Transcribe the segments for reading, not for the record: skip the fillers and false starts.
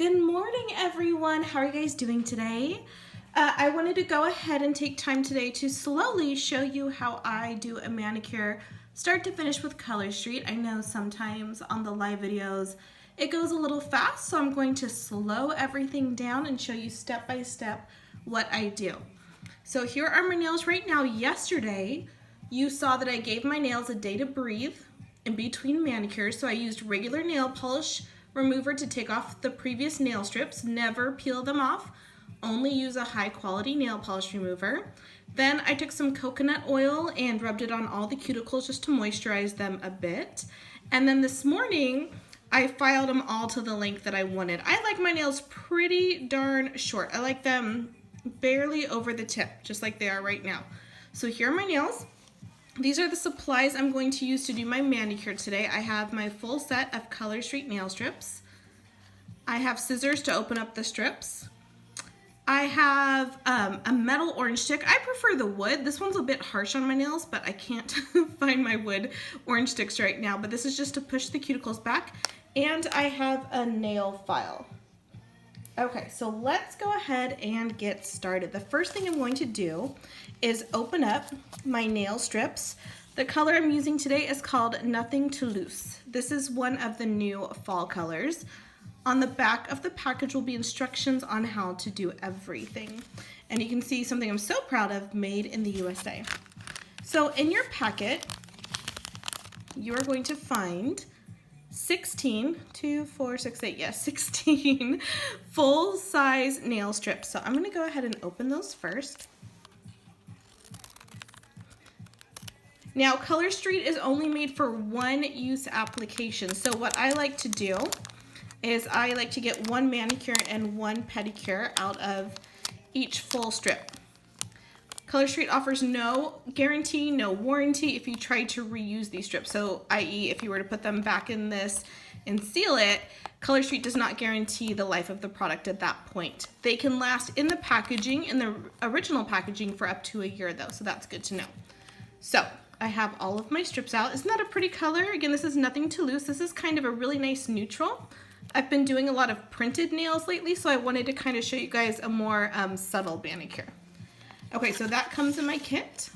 Good morning, everyone. How are you guys doing today? I wanted to go ahead and take time today to slowly show you how I do a manicure start to finish with ColorStreet. I know sometimes on the live videos it goes a little fast, so I'm going to slow everything down and show you step by step what I do. So here are my nails right now. Yesterday, you saw that I gave my nails a day to breathe in between manicures, so I used regular nail polish remover to take off the previous nail strips, never peel them off, only use a high quality nail polish remover. Then I took some coconut oil and rubbed it on all the cuticles just to moisturize them a bit. And then this morning, I filed them all to the length that I wanted. I like my nails pretty darn short. I like them barely over the tip, just like they are right now. So here are my nails. These are the supplies I'm going to use to do my manicure today. I have my full set of ColorStreet nail strips. I have scissors to open up the strips. I have a metal orange stick. I prefer the wood. This one's a bit harsh on my nails, but I can't find my wood orange sticks right now. But this is just to push the cuticles back. And I have a nail file. Okay, so let's go ahead and get started. The first thing I'm going to do is open up my nail strips. The color I'm using today is called Nothing to Loose. This is one of the new fall colors. On the back of the package will be instructions on how to do everything. And you can see something I'm so proud of, made in the USA. So in your packet, you are going to find 16 full-size nail strips. So I'm going to go ahead and open those first. Now, ColorStreet is only made for one-use application. So what I like to do is I like to get one manicure and one pedicure out of each full strip. ColorStreet offers no guarantee, no warranty if you try to reuse these strips. So, i.e., if you were to put them back in this and seal it, ColorStreet does not guarantee the life of the product at that point. They can last in the packaging, in the original packaging, for up to a year though, so that's good to know. So, I have all of my strips out. Isn't that a pretty color? Again, this is Nothing to Loose. This is kind of a really nice neutral. I've been doing a lot of printed nails lately, so I wanted to kind of show you guys a more subtle manicure. Okay, so that comes in my kit.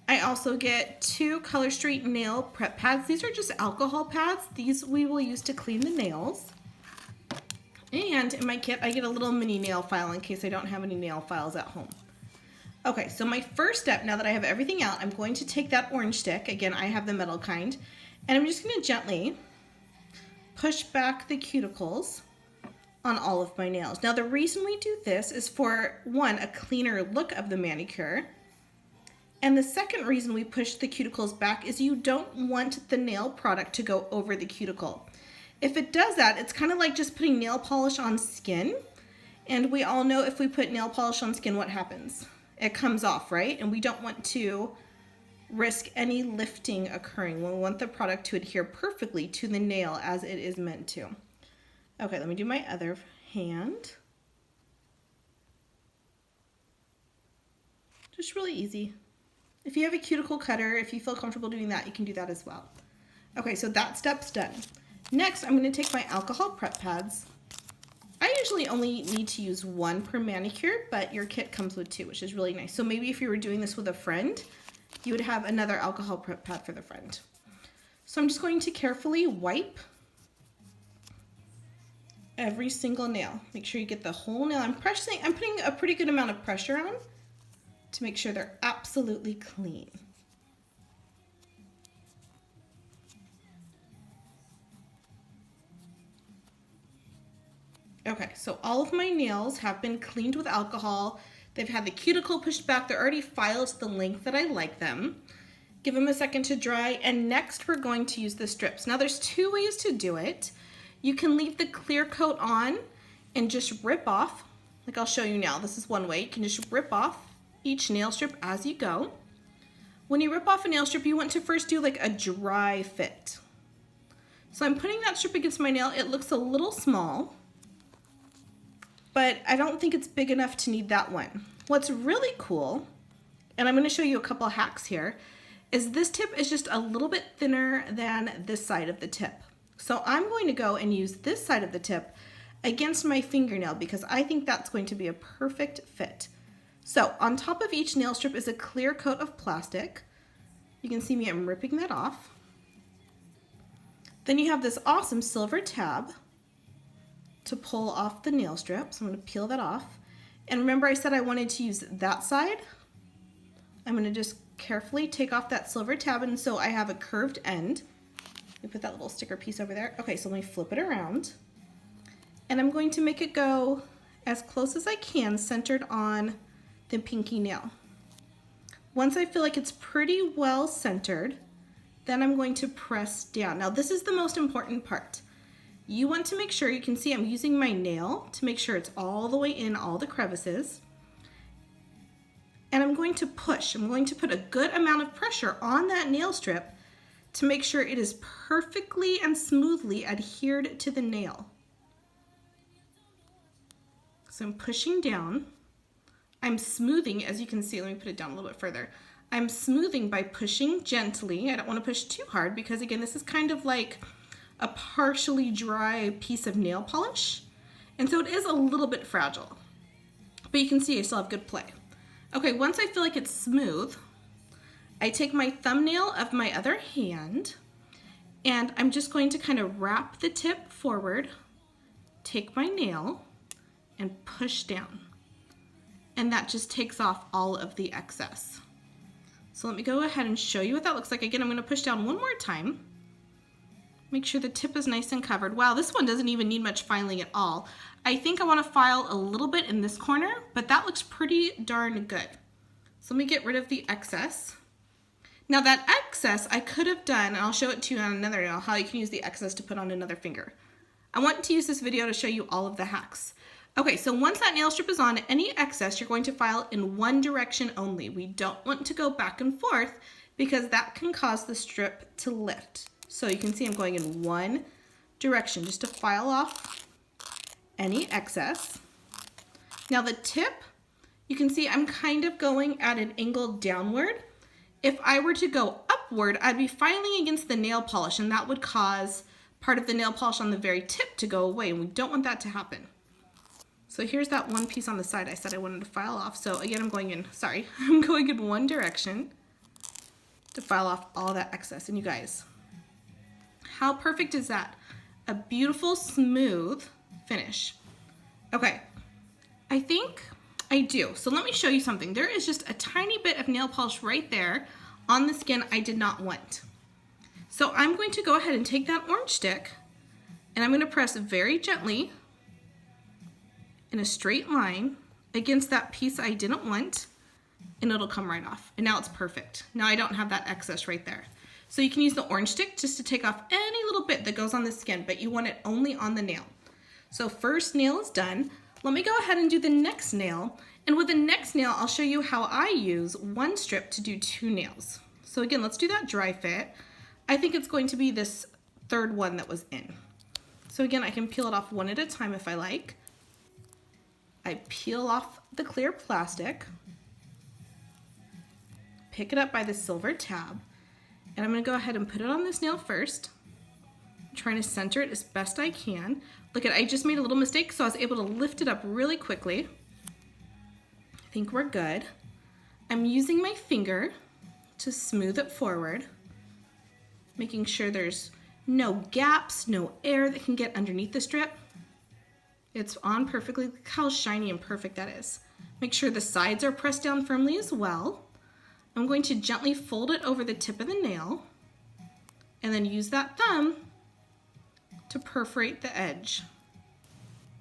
I also get 2 ColorStreet nail prep pads. These are just alcohol pads. These we will use to clean the nails. And in my kit, I get a little mini nail file in case I don't have any nail files at home. Okay, so my first step, now that I have everything out, I'm going to take that orange stick. Again, I have the metal kind. And I'm just going to gently push back the cuticles on all of my nails. Now the reason we do this is for, one, a cleaner look of the manicure, and the second reason we push the cuticles back is you don't want the nail product to go over the cuticle. If it does that, it's kind of like just putting nail polish on skin, and we all know if we put nail polish on skin, what happens? It comes off, right? And we don't want to risk any lifting occurring. We want the product to adhere perfectly to the nail as it is meant to. Okay, let me do my other hand. Just really easy. If you have a cuticle cutter, if you feel comfortable doing that, you can do that as well. Okay, so that step's done. Next, I'm going to take my alcohol prep pads. I usually only need to use 1 per manicure, but your kit comes with 2, which is really nice. So maybe if you were doing this with a friend, you would have another alcohol prep pad for the friend. So I'm just going to carefully wipe every single nail. Make sure you get the whole nail. I'm putting a pretty good amount of pressure on to make sure they're absolutely clean. Okay, so all of my nails have been cleaned with alcohol. They've had the cuticle pushed back. They're already filed to the length that I like them. Give them a second to dry, and next we're going to use the strips. Now there's 2 ways to do it. You can leave the clear coat on and just rip off, like I'll show you now. This is one way. You can just rip off each nail strip as you go. When you rip off a nail strip, you want to first do like a dry fit. So I'm putting that strip against my nail. It looks a little small, but I don't think it's big enough to need that one. What's really cool, and I'm going to show you a couple of hacks here, is this tip is just a little bit thinner than this side of the tip. So I'm going to go and use this side of the tip against my fingernail because I think that's going to be a perfect fit. So on top of each nail strip is a clear coat of plastic. You can see me, I'm ripping that off. Then you have this awesome silver tab to pull off the nail strip. So I'm going to peel that off. And remember I said I wanted to use that side. I'm going to just carefully take off that silver tab, and so I have a curved end. Let me put that little sticker piece over there. Okay, so let me flip it around. And I'm going to make it go as close as I can, centered on the pinky nail. Once I feel like it's pretty well centered, then I'm going to press down. Now this is the most important part. You want to make sure, you can see I'm using my nail to make sure it's all the way in all the crevices. And I'm going to push. I'm going to put a good amount of pressure on that nail strip to make sure it is perfectly and smoothly adhered to the nail. So I'm pushing down. I'm smoothing, as you can see. Let me put it down a little bit further. I'm smoothing by pushing gently. I don't want to push too hard because, again, this is kind of like a partially dry piece of nail polish. And so it is a little bit fragile. But you can see I still have good play. Okay, once I feel like it's smooth, I take my thumbnail of my other hand and I'm just going to kind of wrap the tip forward, take my nail, and push down. And that just takes off all of the excess. So let me go ahead and show you what that looks like. Again, I'm going to push down one more time. Make sure the tip is nice and covered. Wow, this one doesn't even need much filing at all. I think I want to file a little bit in this corner, but that looks pretty darn good. So let me get rid of the excess. Now that excess I could have done, and I'll show it to you on another nail, how you can use the excess to put on another finger. I want to use this video to show you all of the hacks. Okay, so once that nail strip is on, any excess you're going to file in one direction only. We don't want to go back and forth because that can cause the strip to lift. So you can see I'm going in one direction just to file off any excess. Now the tip, you can see I'm kind of going at an angle downward. If I were to go upward, I'd be filing against the nail polish, and that would cause part of the nail polish on the very tip to go away, and we don't want that to happen. So here's that one piece on the side I said I wanted to file off. So again, I'm going in one direction to file off all that excess. And you guys, how perfect is that? A beautiful, smooth finish. Okay, I think I do. So let me show you something. There is just a tiny bit of nail polish right there on the skin I did not want. So I'm going to go ahead and take that orange stick and I'm going to press very gently in a straight line against that piece I didn't want, and it'll come right off. And now it's perfect. Now I don't have that excess right there. So you can use the orange stick just to take off any little bit that goes on the skin, but you want it only on the nail. So first nail is done. Let me go ahead and do the next nail. And with the next nail, I'll show you how I use one strip to do two nails. So again, let's do that dry fit. I think it's going to be this third one that was in. So again, I can peel it off one at a time if I like. I peel off the clear plastic, pick it up by the silver tab, and I'm going to go ahead and put it on this nail first. I'm trying to center it as best I can. Look at, I just made a little mistake, so I was able to lift it up really quickly. I think we're good. I'm using my finger to smooth it forward, making sure there's no gaps, no air that can get underneath the strip. It's on perfectly. Look how shiny and perfect that is. Make sure the sides are pressed down firmly as well. I'm going to gently fold it over the tip of the nail and then use that thumb to perforate the edge.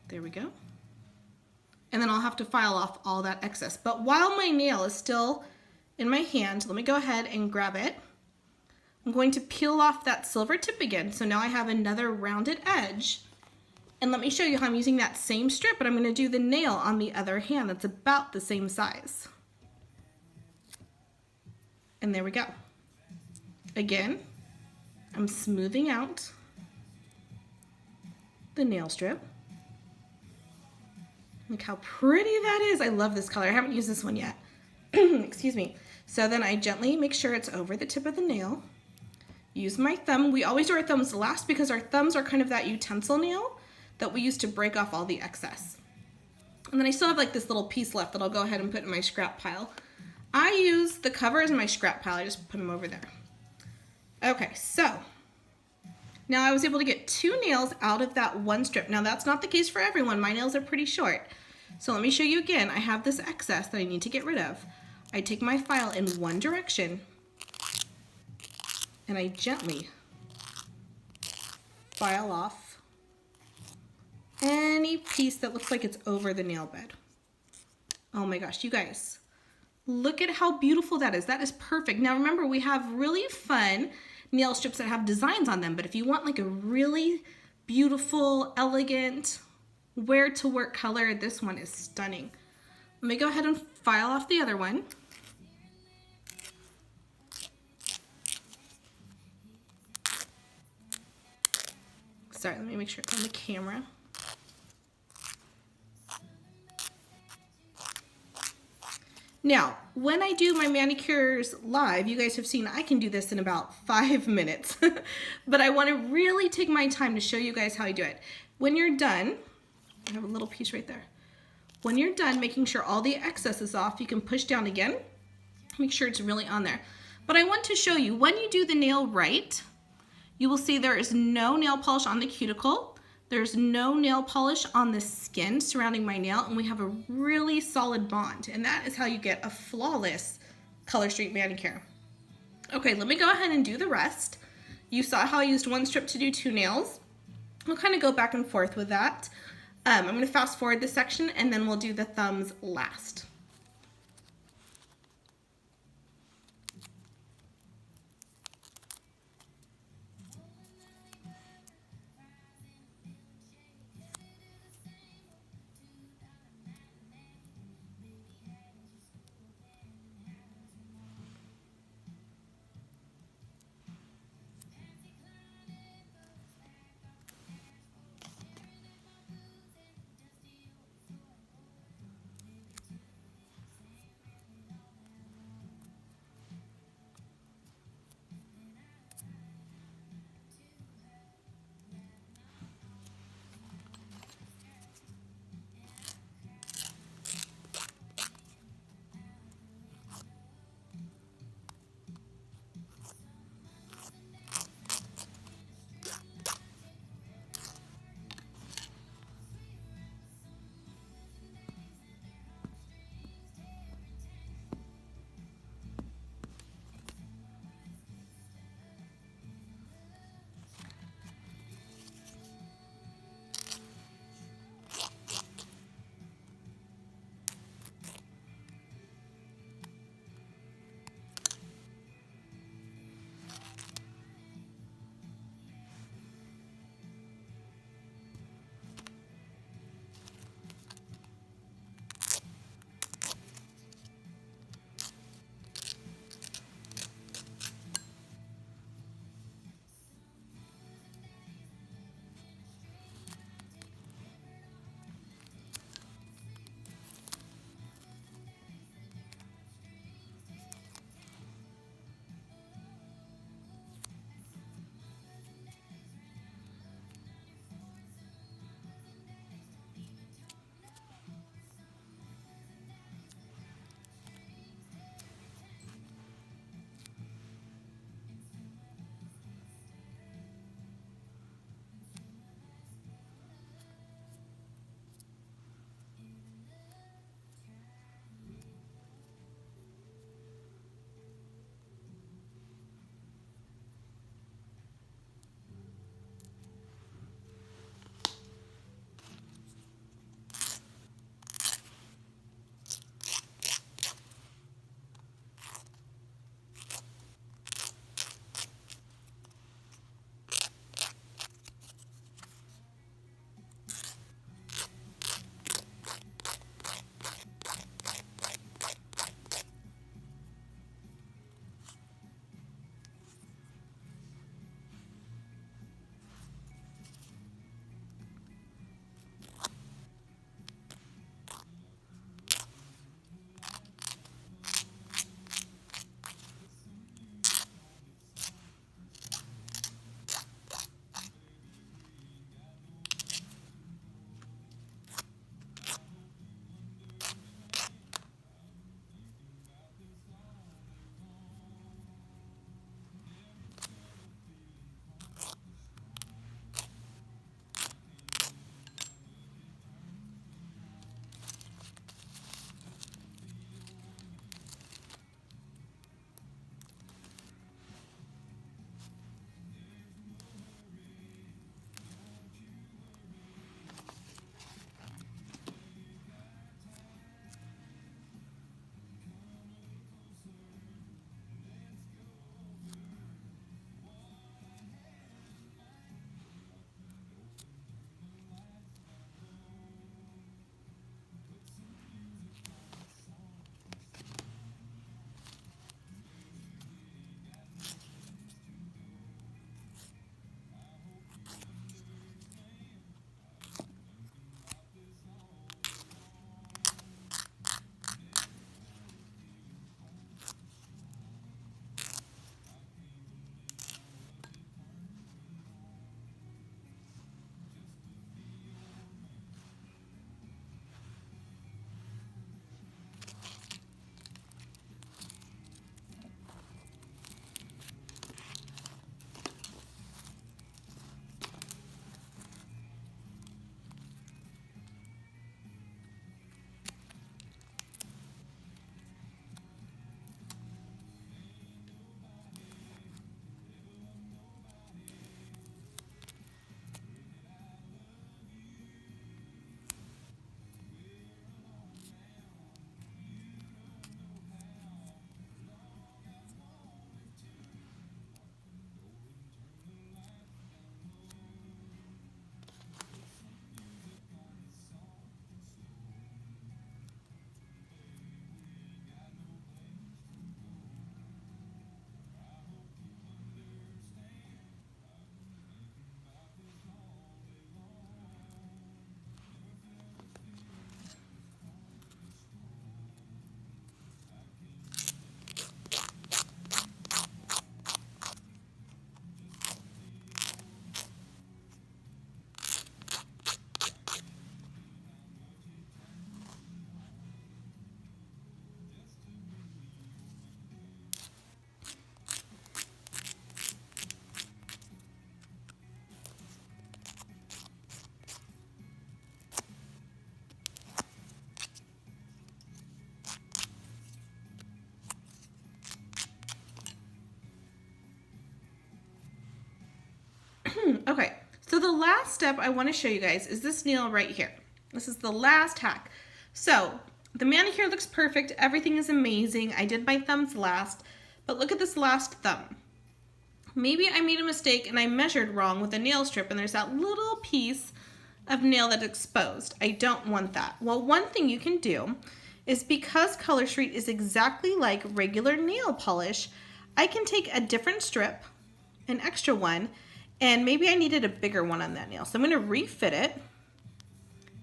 There we go. And then I'll have to file off all that excess. But while my nail is still in my hand, let me go ahead and grab it. I'm going to peel off that silver tip again. So now I have another rounded edge. And let me show you how I'm using that same strip, but I'm going to do the nail on the other hand that's about the same size. And there we go. Again, I'm smoothing out the nail strip. Look how pretty that is. I love this color. I haven't used this one yet. Excuse me. So then I gently make sure it's over the tip of the nail. Use my thumb. We always do our thumbs last because our thumbs are kind of that utensil nail that we used to break off all the excess. And then I still have like this little piece left that I'll go ahead and put in my scrap pile. I use the covers in my scrap pile. I just put them over there. Okay, so now I was able to get 2 nails out of that one strip. Now that's not the case for everyone. My nails are pretty short. So let me show you again. I have this excess that I need to get rid of. I take my file in one direction and I gently file off any piece that looks like it's over the nail bed. Oh my gosh, you guys, look at how beautiful that is. That is perfect. Now remember, we have really fun nail strips that have designs on them, but if you want like a really beautiful, elegant, wear to work color, this one is stunning. Let me go ahead and file off the other one. Sorry, let me make sure it's on the camera. Now, when I do my manicures live, you guys have seen I can do this in about 5 minutes, but I want to really take my time to show you guys how I do it. When you're done, I have a little piece right there. When you're done making sure all the excess is off, you can push down again, make sure it's really on there. But I want to show you, when you do the nail right, you will see there is no nail polish on the cuticle. There's no nail polish on the skin surrounding my nail, and we have a really solid bond, and that is how you get a flawless ColorStreet manicure. Okay, let me go ahead and do the rest. You saw how I used one strip to do 2 nails. We'll kind of go back and forth with that. I'm going to fast forward this section, and then we'll do the thumbs last. last step I want to show you guys is this nail right here. This is the last hack. So the manicure looks perfect. Everything is amazing. I did my thumbs last, but look at this last thumb. Maybe I made a mistake and I measured wrong with a nail strip and there's that little piece of nail that's exposed. I don't want that. Well, one thing you can do is, because ColorStreet is exactly like regular nail polish, I can take a different strip, an extra one, and maybe I needed a bigger one on that nail. So I'm going to refit it,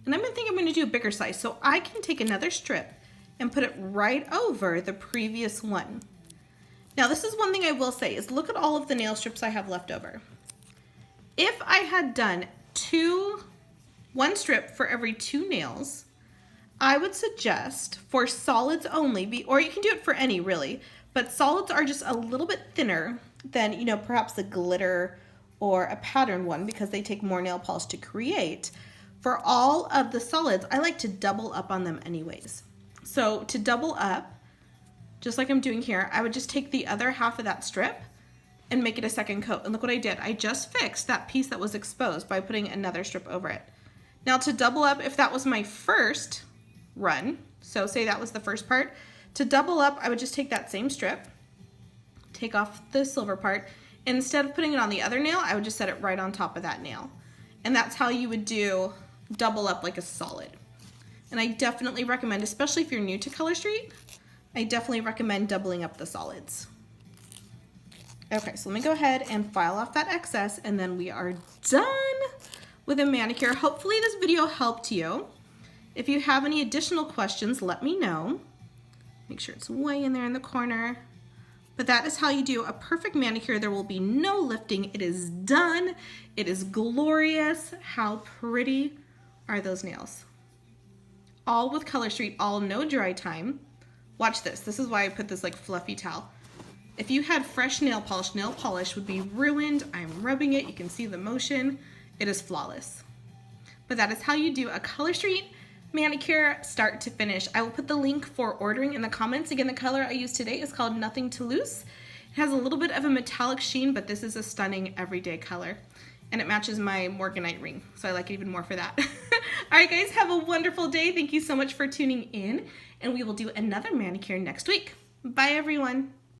and I'm going to do a bigger size. So I can take another strip and put it right over the previous one. Now this is one thing I will say is, look at all of the nail strips I have left over. If I had done one strip for every 2 nails, I would suggest for solids only, or you can do it for any really, but solids are just a little bit thinner than, you know, perhaps a glitter or a pattern one, because they take more nail polish to create. For all of the solids, I like to double up on them anyways. So to double up, just like I'm doing here, I would just take the other half of that strip and make it a second coat. And look what I did. I just fixed that piece that was exposed by putting another strip over it. Now to double up, if that was my first run, so say that was the first part, to double up, I would just take that same strip, take off the silver part, and instead of putting it on the other nail, I would just set it right on top of that nail. And that's how you would do double up like a solid. And I definitely recommend, especially if you're new to ColorStreet, I definitely recommend doubling up the solids. Okay, so let me go ahead and file off that excess, and then we are done with a manicure. Hopefully this video helped you. If you have any additional questions, let me know. Make sure it's way in there in the corner. But that is how you do a perfect manicure. There will be no lifting. It is done. It is glorious. How pretty are those nails? All with ColorStreet, all no dry time. Watch this. This is why I put this like fluffy towel. If you had fresh nail polish would be ruined. I'm rubbing it. You can see the motion. It is flawless. But that is how you do a ColorStreet manicure start to finish. I will put the link for ordering in the comments. Again, the color I used today is called Nothing to Lose. It has a little bit of a metallic sheen, but this is a stunning everyday color. And it matches my morganite ring, so I like it even more for that. All right, guys, have a wonderful day. Thank you so much for tuning in, and we will do another manicure next week. Bye, everyone.